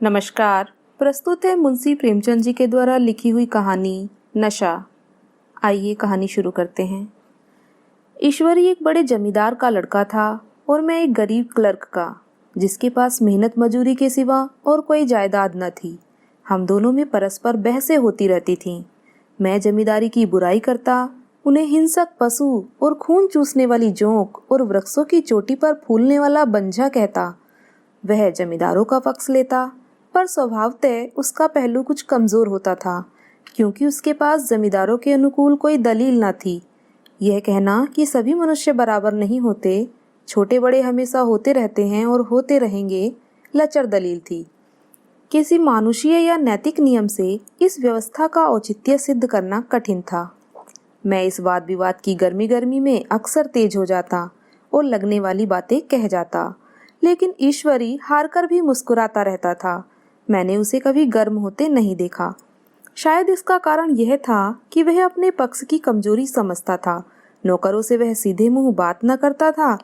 नमस्कार। प्रस्तुत है मुंशी प्रेमचंद जी के द्वारा लिखी हुई कहानी नशा। आइए कहानी शुरू करते हैं। ईश्वरी एक बड़े जमींदार का लड़का था और मैं एक गरीब क्लर्क का, जिसके पास मेहनत मजूरी के सिवा और कोई जायदाद न थी। हम दोनों में परस्पर बहसें होती रहती थीं। मैं जमींदारी की बुराई करता, उन्हें हिंसक पशु और खून चूसने वाली जोंक और वृक्षों की चोटी पर फूलने वाला बंझा कहता। वह जमींदारों का पक्ष लेता, पर स्वभावतः उसका पहलू कुछ कमजोर होता था, क्योंकि उसके पास जमींदारों के अनुकूल कोई दलील न थी। यह कहना कि सभी मनुष्य बराबर नहीं होते, छोटे बड़े हमेशा होते रहते हैं और होते रहेंगे, लचर दलील थी। किसी मानुषीय या नैतिक नियम से इस व्यवस्था का औचित्य सिद्ध करना कठिन था। मैं इस वाद विवाद की गर्मी गर्मी में अक्सर तेज हो जाता और लगने वाली बातें कह जाता, लेकिन ईश्वरी हार कर भी मुस्कुराता रहता था। मैंने उसे कभी गर्म होते नहीं देखा। शायद इसका कारण यह था कि वह अपने पक्ष की कमजोरी समझता था। नौकरों से वह सीधे मुंह बात न करता था।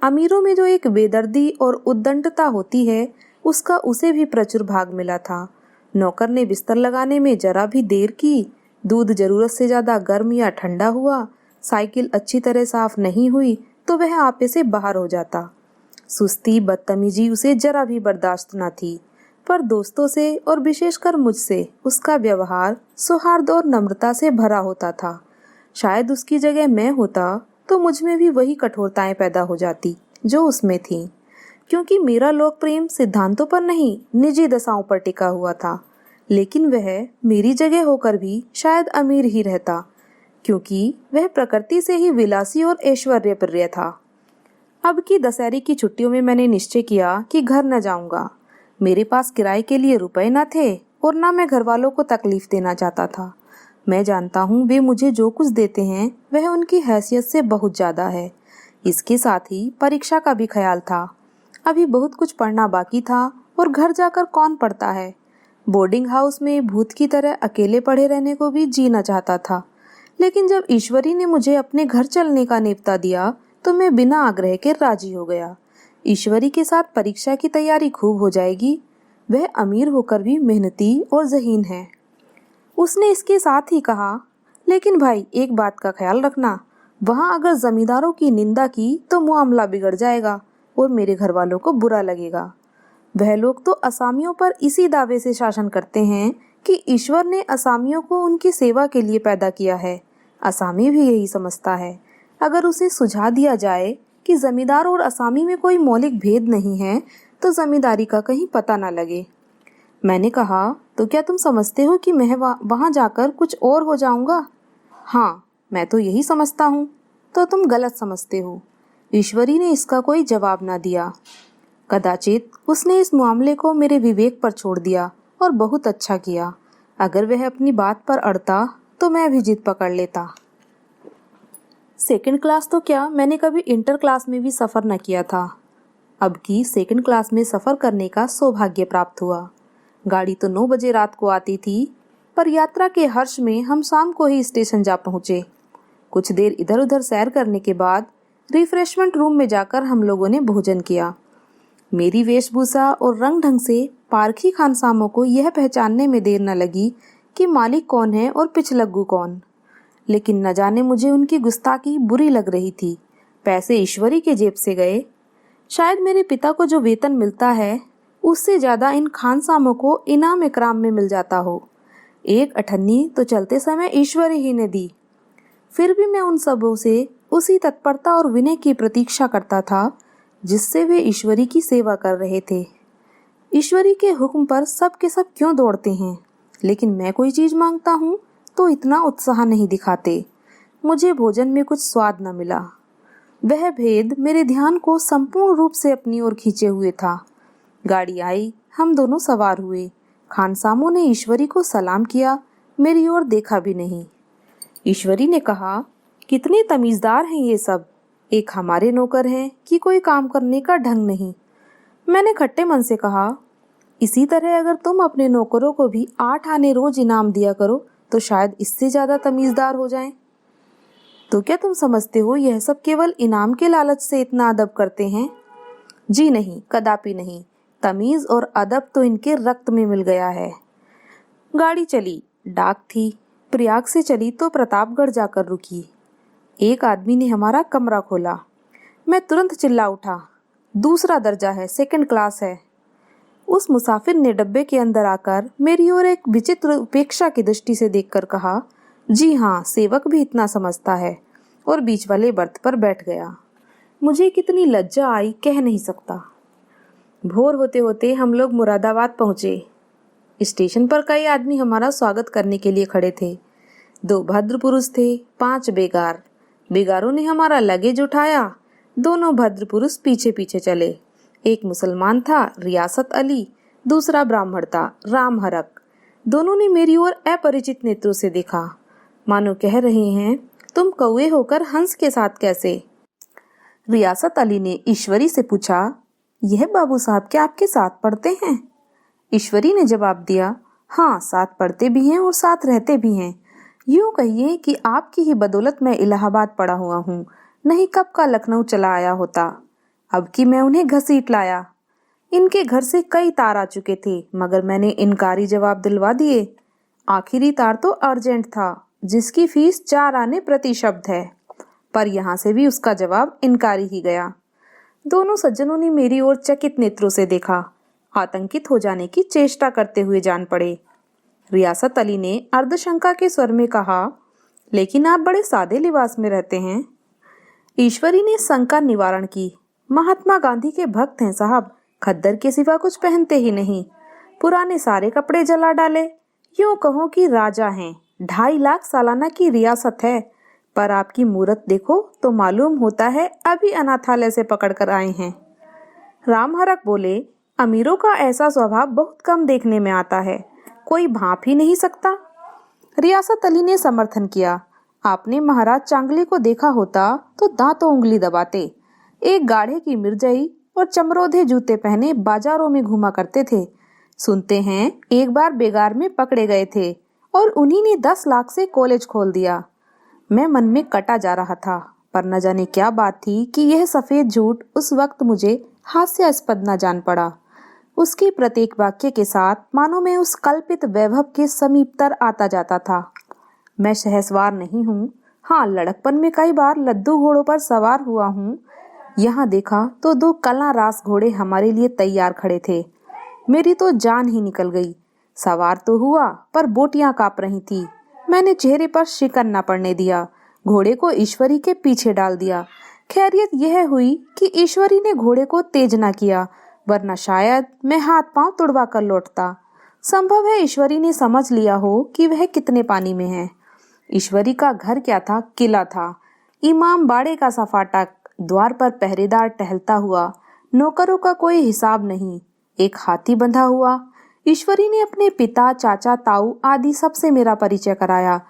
अमीरों में जो एक बेदर्दी और उद्दंडता होती है, उसका उसे भी प्रचुर भाग मिला था। नौकर ने बिस्तर लगाने में जरा भी देर की, दूध जरूरत से ज्यादा गर्म या ठंडा हुआ, साइकिल अच्छी तरह साफ नहीं हुई तो वह आपे से बाहर हो जाता। सुस्ती बदतमीजी उसे जरा भी बर्दाश्त न थी, पर दोस्तों से और विशेषकर मुझसे उसका व्यवहार सौहार्द और नम्रता से भरा होता था। शायद उसकी जगह मैं होता तो मुझ में भी वही कठोरताएं पैदा हो जाती जो उसमें थीं, क्योंकि मेरा लोक प्रेम सिद्धांतों पर नहीं, निजी दशाओं पर टिका हुआ था। लेकिन वह मेरी जगह होकर भी शायद अमीर ही रहता, क्योंकि वह प्रकृति से ही विलासी और ऐश्वर्यप्रिय था। अब की दशहरे की छुट्टियों में मैंने निश्चय किया कि घर न जाऊंगा। मेरे पास किराए के लिए रुपए न थे और न मैं घर वालों को तकलीफ देना चाहता था। मैं जानता हूँ वे मुझे जो कुछ देते हैं वह उनकी हैसियत से बहुत ज़्यादा है। इसके साथ ही परीक्षा का भी ख्याल था। अभी बहुत कुछ पढ़ना बाकी था और घर जाकर कौन पढ़ता है। बोर्डिंग हाउस में भूत की तरह अकेले पड़े रहने को भी जीना चाहता था। लेकिन जब ईश्वरी ने मुझे अपने घर चलने का नेवता दिया तो मैं बिना आग्रह के राजी हो गया। ईश्वरी के साथ परीक्षा की तैयारी खूब हो जाएगी। वह अमीर होकर भी मेहनती और ज़हीन है। उसने इसके साथ ही कहा, लेकिन भाई एक बात का ख्याल रखना, वहाँ अगर जमींदारों की निंदा की तो मामला बिगड़ जाएगा और मेरे घर वालों को बुरा लगेगा। वह लोग तो असामियों पर इसी दावे से शासन करते हैं कि ईश्वर ने असामियों को उनकी सेवा के लिए पैदा किया है। असामी भी यही समझता है। अगर उसे सुझा दिया जाए कि जमींदार और असामी में कोई मौलिक भेद नहीं है तो जमींदारी का कहीं पता न लगे। मैंने कहा, तो क्या तुम समझते हो कि मैं वहाँ जाकर कुछ और हो जाऊंगा? हाँ, मैं तो यही समझता हूँ। तो तुम गलत समझते हो। ईश्वरी ने इसका कोई जवाब न दिया। कदाचित उसने इस मामले को मेरे विवेक पर छोड़ दिया और बहुत अच्छा किया। अगर वह अपनी बात पर अड़ता तो मैं भी जिद पकड़ लेता। सेकंड क्लास तो क्या, मैंने कभी इंटर क्लास में भी सफ़र न किया था। अब की सेकंड क्लास में सफ़र करने का सौभाग्य प्राप्त हुआ। गाड़ी तो 9 बजे रात को आती थी, पर यात्रा के हर्ष में हम शाम को ही स्टेशन जा पहुँचे। कुछ देर इधर उधर सैर करने के बाद रिफ्रेशमेंट रूम में जाकर हम लोगों ने भोजन किया। मेरी वेशभूषा और रंग ढंग से पारखी खानसामों को यह पहचानने में देर न लगी कि मालिक कौन है और पिछलग्गू कौन। लेकिन न जाने मुझे उनकी गुस्ताखी बुरी लग रही थी। पैसे ईश्वरी के जेब से गए। शायद मेरे पिता को जो वेतन मिलता है उससे ज़्यादा इन खानसामों को इनाम इकराम में मिल जाता हो। एक अठन्नी तो चलते समय ईश्वरी ही ने दी। फिर भी मैं उन सबों से उसी तत्परता और विनय की प्रतीक्षा करता था जिससे वे ईश्वरी की सेवा कर रहे थे। ईश्वरी के हुक्म पर सब के सब क्यों दौड़ते हैं, लेकिन मैं कोई चीज़ मांगता हूँ तो इतना उत्साह नहीं दिखाते। मुझे भोजन में कुछ स्वाद न मिला। वह भेद मेरे ध्यान को संपूर्ण रूप से अपनी ओर खींचे हुए था। गाड़ी आई, हम दोनों सवार हुए। खानसामों ने ईश्वरी को सलाम किया, मेरी ओर देखा भी नहीं। ईश्वरी ने कहा, कितने तमीज़दार हैं ये सब, एक हमारे नौकर हैं कि कोई काम करने का ढंग नहीं। मैंने खट्टे मन से कहा, इसी तरह अगर तुम अपने नौकरों को भी 8 आने रोज इनाम दिया करो तो शायद इससे ज़्यादा तमीज़दार हो जाएं। तो क्या तुम समझते हो यह सब केवल इनाम के लालच से इतना अदब करते हैं? जी नहीं, कदापि नहीं। तमीज और अदब तो इनके रक्त में मिल गया है। गाड़ी चली, डाक थी, प्रयाग से चली तो प्रतापगढ़ जाकर रुकी। एक आदमी ने हमारा कमरा खोला। मैं तुरंत चिल्ला उठा, दूसरा दर्जा है, सेकंड क्लास है। उस मुसाफिर ने डब्बे के अंदर आकर मेरी ओर एक विचित्र उपेक्षा की दृष्टि से देखकर कहा, जी हाँ, सेवक भी इतना समझता है, और बीच वाले बर्थ पर बैठ गया। मुझे कितनी लज्जा आई कह नहीं सकता। भोर होते होते हम लोग मुरादाबाद पहुंचे। स्टेशन पर कई आदमी हमारा स्वागत करने के लिए खड़े थे। 2 भद्र पुरुष थे, 5 बेगार। बेगारों ने हमारा लगेज उठाया। दोनों भद्र पुरुष पीछे पीछे चले। एक मुसलमान था, रियासत अली, दूसरा ब्राह्मण था, राम हरक। दोनों ने मेरी ओर अपरिचित नेत्रों से देखा, मानो कह रहे हैं, तुम कौवे होकर हंस के साथ कैसे? रियासत अली ने ईश्वरी से पूछा, यह बाबू साहब क्या आपके साथ पढ़ते हैं? ईश्वरी ने जवाब दिया, हाँ, साथ पढ़ते भी हैं और साथ रहते भी हैं। यूं कहिए कि आपकी ही बदौलत मैं इलाहाबाद पड़ा हुआ हूँ, नहीं कब का लखनऊ चला आया होता। अब कि मैं उन्हें घसीट लाया। इनके घर से कई तार आ चुके थे, मगर मैंने इनकारी जवाब दिलवा दिए। आखिरी तार तो अर्जेंट था, जिसकी फीस 4 आने प्रति शब्द है, पर यहाँ से भी उसका जवाब इनकारी ही गया। दोनों सज्जनों ने मेरी ओर चकित नेत्रों से देखा, आतंकित हो जाने की चेष्टा करते हुए जान पड़े। रियासत अली ने अर्धशंका के स्वर में कहा, लेकिन आप बड़े सादे लिबास में रहते हैं। ईश्वरी ने शंका निवारण की, महात्मा गांधी के भक्त हैं साहब, खद्दर के सिवा कुछ पहनते ही नहीं, पुराने सारे कपड़े जला डाले, यूं कहो कि राजा हैं। 2.5 लाख सालाना की रियासत है, पर आपकी मूरत देखो तो मालूम होता है अभी अनाथालय से पकड़ कर आए हैं। राम हरक बोले, अमीरों का ऐसा स्वभाव बहुत कम देखने में आता है, कोई भांप ही नहीं सकता। रियासत अली ने समर्थन किया, आपने महाराज चांगले को देखा होता तो दांतों उंगली दबाते। एक गाढ़े की मिर्जई और चमरोधे जूते पहने बाजारों में घूमा करते थे। सुनते हैं एक बार बेगार में पकड़े गए थे और उन्हीं ने 10 लाख से कॉलेज खोल दिया। मैं मन में कटा जा रहा था, पर न जाने क्या बात थी कि यह सफेद झूठ उस वक्त मुझे हास्यास्पद न जान पड़ा। उसके प्रत्येक वाक्य के साथ मानो मैं उस कल्पित वैभव के समीपतर आता जाता था। मैं सहसवार नहीं हूँ, हाँ, लड़कपन में कई बार लद्दू घोड़ों पर सवार हुआ हूँ। यहाँ देखा तो 2 कलां रास घोड़े हमारे लिए तैयार खड़े थे। मेरी तो जान ही निकल गई। सवार तो हुआ, पर बोटियां कांप रही थी। मैंने चेहरे पर शिकन न पड़ने दिया, घोड़े को ईश्वरी के पीछे डाल दिया। खैरियत यह हुई कि ईश्वरी ने घोड़े को तेज न किया, वरना शायद मैं हाथ पांव तुड़वा कर लौटता। संभव है ईश्वरी ने समझ लिया हो कि वह कितने पानी में है। ईश्वरी का घर क्या था, किला था। इमाम बाड़े का सा फाटक, द्वार पर पहरेदार टहलता हुआ, नौकरों का कोई हिसाब नहीं, एक हाथी बंधा हुआ। ईश्वरी ने अपने पिता, चाचा, ताऊ आदि सबसे मेरा परिचय कराया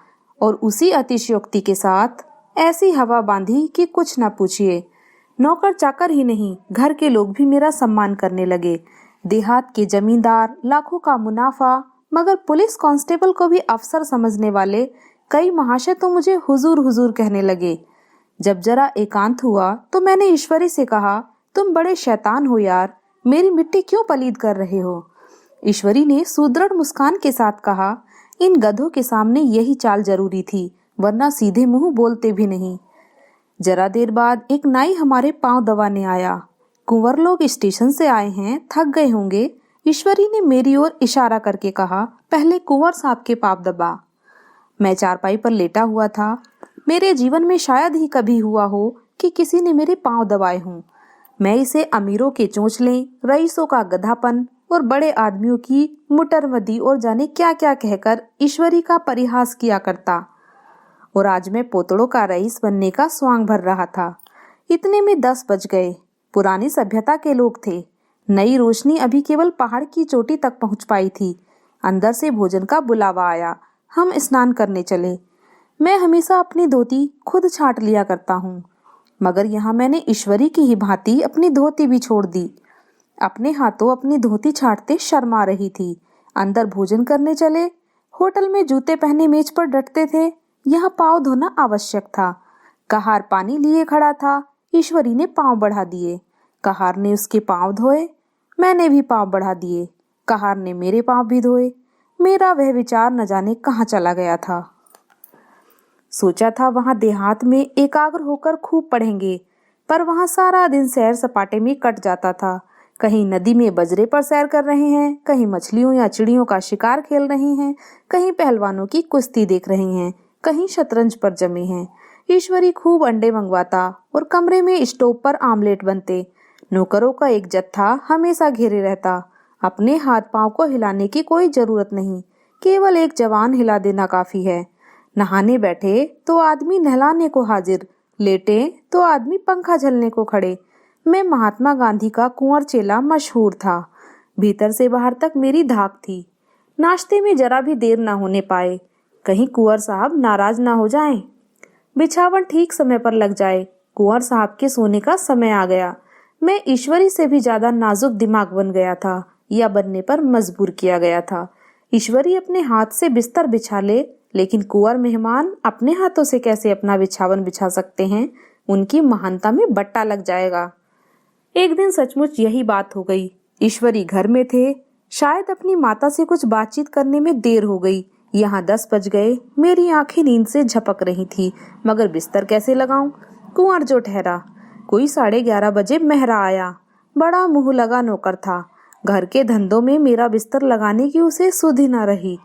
और उसी अतिशयोक्ति के साथ ऐसी हवा बांधी कि कुछ न पूछिए। नौकर चाकर ही नहीं, घर के लोग भी मेरा सम्मान करने लगे। देहात के जमींदार, लाखों का मुनाफा, मगर पुलिस कांस्टेबल को भी अफसर समझने वाले कई महाशय तो मुझे हुजूर हुजूर कहने लगे। जब जरा एकांत हुआ तो मैंने ईश्वरी से कहा, तुम बड़े शैतान हो यार, मेरी मिट्टी क्यों पलीद कर रहे हो? ईश्वरी ने सुदृढ़ मुस्कान के साथ कहा, इन गधों के सामने यही चाल जरूरी थी, वरना सीधे मुंह बोलते भी नहीं। जरा देर बाद एक नाई हमारे पांव दबाने आया। कुंवर लोग स्टेशन से आए हैं, थक गए होंगे। ईश्वरी ने मेरी ओर इशारा करके कहा, पहले कुंवर साहब के पांव दबा। मैं चारपाई पर लेटा हुआ था। मेरे जीवन में शायद ही कभी हुआ हो कि किसी ने मेरे पांव दबाए हों। मैं इसे अमीरों के चोंचले, रईसों का गधापन और बड़े आदमियों की मुटरमदी और जाने क्या क्या कहकर ईश्वरी का परिहास किया करता। और आज मैं पोतड़ों का रईस बनने का स्वांग भर रहा था। इतने में 10 बज गए। पुरानी सभ्यता के लोग थे। नई रोशनी अभी केवल पहाड़ की चोटी तक पहुंच पाई थी। अंदर से भोजन का बुलावा आया। हम स्नान करने चले। मैं हमेशा अपनी धोती खुद छांट लिया करता हूँ, मगर यहाँ मैंने ईश्वरी की ही भांति अपनी धोती भी छोड़ दी। अपने हाथों अपनी धोती छांटते शर्मा रही थी। अंदर भोजन करने चले। होटल में जूते पहने मेज पर डटते थे, यहाँ पाँव धोना आवश्यक था। कहार पानी लिए खड़ा था। ईश्वरी ने पाँव बढ़ा दिए। कहार ने उसके पाँव धोए। मैंने भी पांव बढ़ा दिए। कहार ने मेरे पांव भी धोए। मेरा वह विचार न जाने कहाँ चला गया था। सोचा था वहां देहात में एकाग्र होकर खूब पढ़ेंगे, पर वहां सारा दिन सैर सपाटे में कट जाता था। कहीं नदी में बजरे पर सैर कर रहे हैं, कहीं मछलियों या चिड़ियों का शिकार खेल रहे हैं, कहीं पहलवानों की कुश्ती देख रहे हैं, कहीं शतरंज पर जमे हैं। ईश्वरी खूब अंडे मंगवाता और कमरे में स्टोव पर आमलेट बनते। नौकरों का एक जत्था हमेशा घेरे रहता। अपने हाथ पांव को हिलाने की कोई जरूरत नहीं, केवल एक जवान हिला देना काफी है। नहाने बैठे तो आदमी नहलाने को हाजिर, लेटे तो आदमी पंखा झलने को खड़े। मैं महात्मा गांधी का कुंवर चेला मशहूर था। भीतर से बाहर तक मेरी धाक थी। नाश्ते में जरा भी देर न होने पाए, कहीं कुंवर साहब नाराज ना हो जाएं। बिछावन ठीक समय पर लग जाए। कुंवर साहब के सोने का समय आ गया। मैं ईश्वरी से भी ज्यादा नाजुक दिमाग बन गया था, या बनने पर मजबूर किया गया था। ईश्वरी अपने हाथ से बिस्तर बिछा ले, लेकिन कुंवर मेहमान अपने हाथों से कैसे अपना बिछावन बिछा सकते हैं? उनकी महानता में बट्टा लग जाएगा। एक दिन सचमुच यही बात हो गई। ईश्वरी घर में थे। शायद अपनी माता से कुछ बातचीत करने में देर हो गई। यहाँ 10 बज गए। मेरी आंखें नींद से झपक रही थी, मगर बिस्तर कैसे लगाऊं? कुंवर जो ठहरा। कोई 11:30 बजे मेहरा आया। बड़ा मुंह लगा नौकर था। घर के धंधों में मेरा बिस्तर लगाने की उसे सुधि न रही।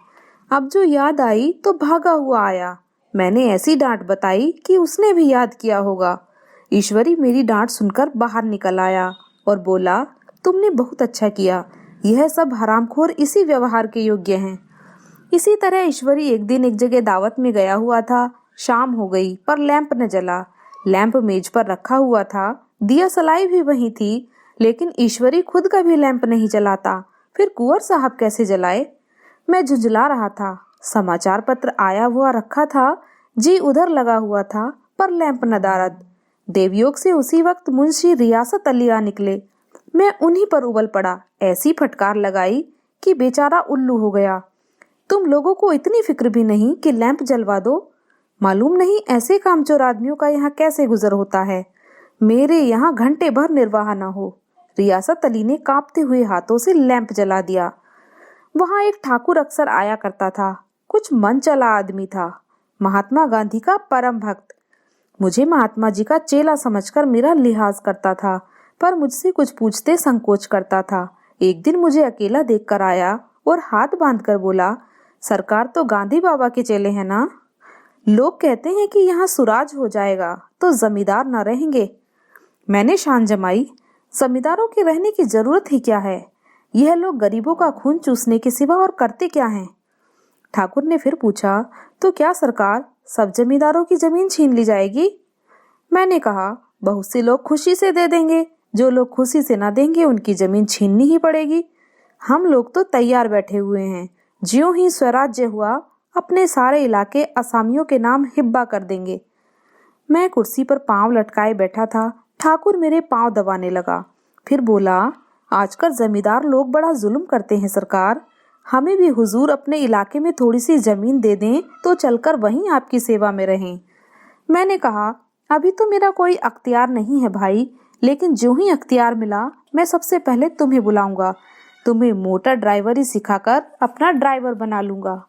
अब जो याद आई तो भागा हुआ आया। मैंने ऐसी डांट बताई कि उसने भी याद किया होगा। ईश्वरी मेरी डांट सुनकर बाहर निकल आया और बोला, तुमने बहुत अच्छा किया। यह सब हरामखोर इसी व्यवहार के योग्य हैं। इसी तरह ईश्वरी एक दिन एक जगह दावत में गया हुआ था। शाम हो गई पर लैंप न जला। लैंप मेज पर रखा हुआ था, दिया सलाई भी वही थी, लेकिन ईश्वरी खुद का भी लैंप नहीं जलाता। फिर कुंवर साहब कैसे जलाए? मैं झुंझला रहा था। समाचार पत्र आया हुआ रखा था, जी उधर लगा हुआ था, पर लैंप नदारद। देवयोग से उसी वक्त मुंशी रियासत अली आ निकले। मैं उन्हीं पर उबल पड़ा। ऐसी फटकार लगाई कि बेचारा उल्लू हो गया। तुम लोगों को इतनी फिक्र भी नहीं कि लैंप जलवा दो? मालूम नहीं ऐसे कामचोर आदमियों का यहाँ कैसे गुजर होता है। मेरे यहाँ घंटे भर निर्वाह न हो। रियासत अली ने कांपते हुए हाथों से लैंप जला दिया। वहां एक ठाकुर अक्सर आया करता था। कुछ मन चला आदमी था, महात्मा गांधी का परम भक्त। मुझे महात्मा जी का चेला समझकर मेरा लिहाज करता था, पर मुझसे कुछ पूछते संकोच करता था। एक दिन मुझे अकेला देखकर आया और हाथ बांधकर बोला, सरकार तो गांधी बाबा के चेले हैं ना? लोग कहते हैं कि यहाँ सुराज हो जाएगा तो जमींदार न रहेंगे। मैंने शान जमाई, जमींदारों के रहने की जरूरत ही क्या है? यह लोग गरीबों का खून चूसने के सिवा और करते क्या हैं? ठाकुर ने फिर पूछा, तो क्या सरकार सब जमींदारों की जमीन छीन ली जाएगी? मैंने कहा, बहुत से लोग खुशी से दे देंगे, जो लोग खुशी से ना देंगे उनकी जमीन छीननी ही पड़ेगी। हम लोग तो तैयार बैठे हुए हैं। ज्यों ही स्वराज्य हुआ, अपने सारे इलाके असामियों के नाम हिब्बा कर देंगे। मैं कुर्सी पर पांव लटकाए बैठा था। ठाकुर मेरे पांव दबाने लगा, फिर बोला, आजकल जमींदार लोग बड़ा जुल्म करते हैं सरकार। हमें भी हुजूर अपने इलाके में थोड़ी सी जमीन दे दें तो चलकर वहीं आपकी सेवा में रहें। मैंने कहा, अभी तो मेरा कोई अख्तियार नहीं है भाई, लेकिन जो ही अख्तियार मिला मैं सबसे पहले तुम्हें बुलाऊंगा। तुम्हें मोटर ड्राइवरी सिखाकर अपना ड्राइवर बना लूंगा।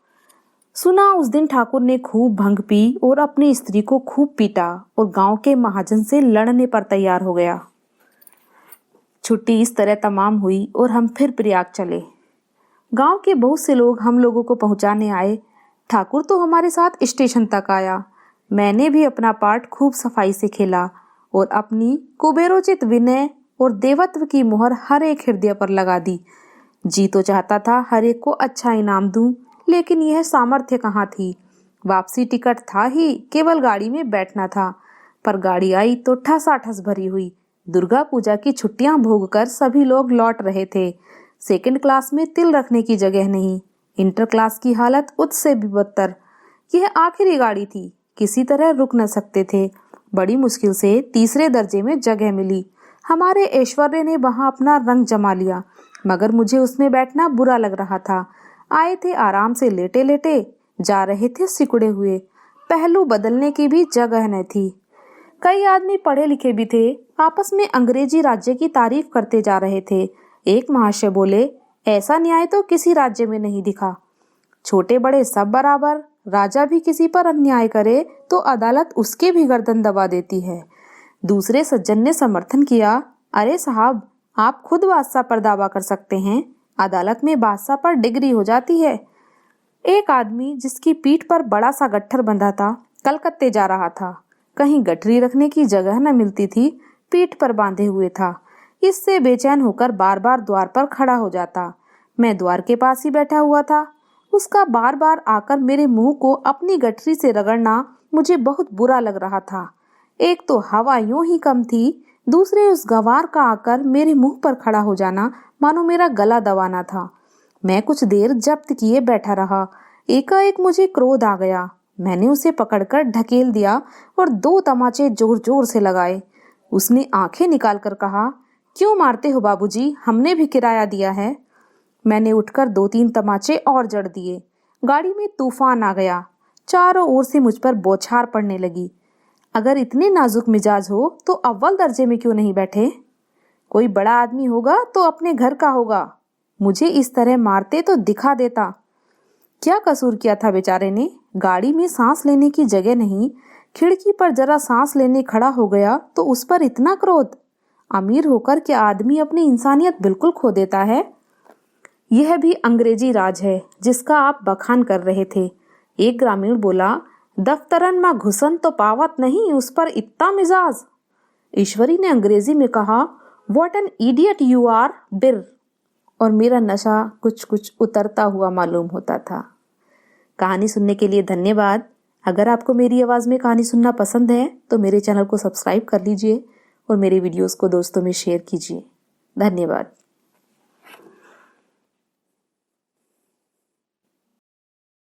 सुना उस दिन ठाकुर ने खूब भंग पी और अपनी स्त्री को खूब पीटा और गांव के महाजन से लड़ने पर तैयार हो गया। छुट्टी इस तरह तमाम हुई और हम फिर प्रयाग चले। गांव के बहुत से लोग हम लोगों को पहुंचाने आए। ठाकुर तो हमारे साथ स्टेशन तक आया। मैंने भी अपना पार्ट खूब सफाई से खेला और अपनी कुबेरोचित विनय और देवत्व की मुहर हर एक हृदय पर लगा दी। जी तो चाहता था हर एक को अच्छा इनाम दूं, लेकिन यह सामर्थ्य कहाँ थी। वापसी टिकट था ही, केवल गाड़ी में बैठना था। पर गाड़ी आई तो ठसाठस भरी हुई। दुर्गा पूजा की छुट्टियां भोगकर सभी लोग लौट रहे थे। सेकंड क्लास में तिल रखने की जगह नहीं। इंटर क्लास की हालत उससे भी बदतर। यह आखिरी गाड़ी थी, किसी तरह रुक न सकते थे। बड़ी मुश्किल से तीसरे दर्जे में जगह मिली। हमारे ऐश्वर्य ने वहां अपना रंग जमा लिया, मगर मुझे उसमें बैठना बुरा लग रहा था। आए थे आराम से लेटे लेटे, जा रहे थे सिकुड़े हुए। पहलू बदलने की भी जगह न थी। कई आदमी पढ़े लिखे भी थे, आपस में अंग्रेजी राज्य की तारीफ करते जा रहे थे। एक महाशय बोले, ऐसा न्याय तो किसी राज्य में नहीं दिखा। छोटे बड़े सब बराबर, राजा भी किसी पर अन्याय करे तो अदालत उसके भी गर्दन दबा देती है। दूसरे सज्जन ने समर्थन किया, अरे साहब, आप खुद बादशाह पर दावा कर सकते हैं, अदालत में बादशाह पर डिग्री हो जाती है। एक आदमी जिसकी पीठ पर बड़ा सा गट्ठर बंधा था, कलकत्ते जा रहा था। कहीं गठरी रखने की जगह न मिलती थी, पीठ पर बांधे हुए था। इससे बेचैन होकर बार बार द्वार पर खड़ा हो जाता। मैं द्वार के पास ही बैठा हुआ था। उसका बार बार आकर मेरे मुंह को अपनी गठरी से रगड़ना मुझे बहुत बुरा लग रहा था। एक तो हवा यूं ही कम थी, दूसरे उस गंवार का आकर मेरे मुंह पर खड़ा हो जाना मानो मेरा गला दबाना था। मैं कुछ देर जब्त किए बैठा रहा। एकाएक मुझे क्रोध आ गया। मैंने उसे पकड़कर ढकेल दिया और 2 तमाचे जोर जोर से लगाए। उसने आंखें निकालकर कहा, क्यों मारते हो बाबूजी, हमने भी किराया दिया है। मैंने उठकर 2-3 तमाचे और जड़ दिए। गाड़ी में तूफान आ गया। चारों ओर से मुझ पर बौछार पड़ने लगी। अगर इतने नाजुक मिजाज हो तो अव्वल दर्जे में क्यों नहीं बैठे? कोई बड़ा आदमी होगा तो अपने घर का होगा। मुझे इस तरह मारते तो दिखा देता। क्या कसूर किया था बेचारे ने? गाड़ी में सांस लेने की जगह नहीं, खिड़की पर जरा सांस लेने खड़ा हो गया तो उस पर इतना क्रोध। अमीर होकर क्या आदमी अपनी इंसानियत बिल्कुल खो देता है? यह भी अंग्रेजी राज है जिसका आप बखान कर रहे थे। एक ग्रामीण बोला, दफ्तरन में घुसन तो पावत नहीं, उस पर इतना मिजाज। ईश्वरी ने अंग्रेजी में कहा, what an idiot you are बिर। और मेरा नशा कुछ कुछ उतरता हुआ मालूम होता था। कहानी सुनने के लिए धन्यवाद। अगर आपको मेरी आवाज़ में कहानी सुनना पसंद है तो मेरे चैनल को सब्सक्राइब कर लीजिए और मेरे वीडियोस को दोस्तों में शेयर कीजिए। धन्यवाद।